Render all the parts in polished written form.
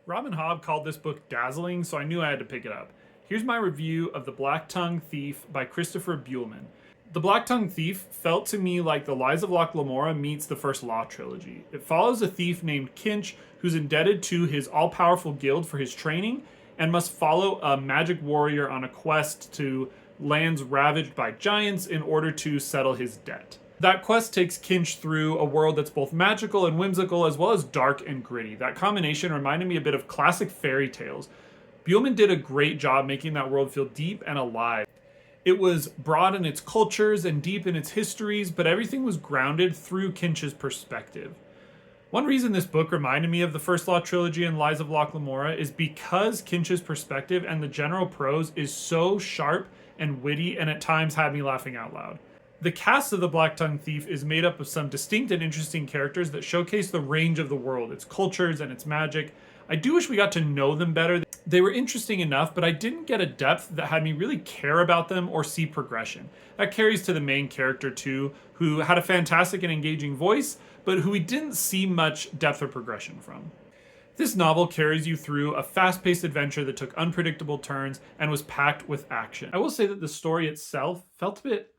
Robin Hobb called this book dazzling, so I knew I had to pick it up. Here's my review of The Blacktongue Thief by Christopher Buehlman. The Blacktongue Thief felt to me like the Lies of Locke Lamora meets the first Law trilogy. It follows a thief named Kinch who's indebted to his all-powerful guild for his training and must follow a magic warrior on a quest to lands ravaged by giants in order to settle his debt. That quest takes Kinch through a world that's both magical and whimsical as well as dark and gritty. That combination reminded me a bit of classic fairy tales. Buehlman did a great job making that world feel deep and alive. It was broad in its cultures and deep in its histories, but everything was grounded through Kinch's perspective. One reason this book reminded me of the First Law trilogy and Lies of Locke Lamora is because Kinch's perspective and the general prose is so sharp and witty and at times had me laughing out loud. The cast of The Blacktongue Thief is made up of some distinct and interesting characters that showcase the range of the world, its cultures and its magic. I do wish we got to know them better. They were interesting enough, but I didn't get a depth that had me really care about them or see progression. That carries to the main character too, who had a fantastic and engaging voice, but who we didn't see much depth or progression from. This novel carries you through a fast-paced adventure that took unpredictable turns and was packed with action. I will say that the story itself felt a bit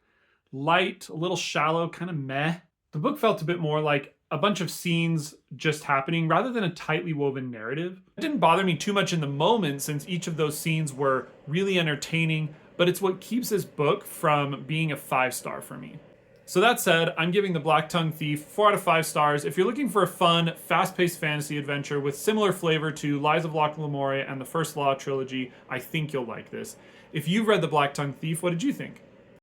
light, a little shallow, kind of meh. The book felt a bit more like a bunch of scenes just happening rather than a tightly woven narrative. It didn't bother me too much in the moment since each of those scenes were really entertaining, but it's what keeps this book from being a 5-star for me. So that said, I'm giving The Blacktongue Thief 4 out of 5 stars. If you're looking for a fun, fast-paced fantasy adventure with similar flavor to Lies of Locke Lamora and the First Law trilogy, I think you'll like this. If you've read The Blacktongue Thief, what did you think?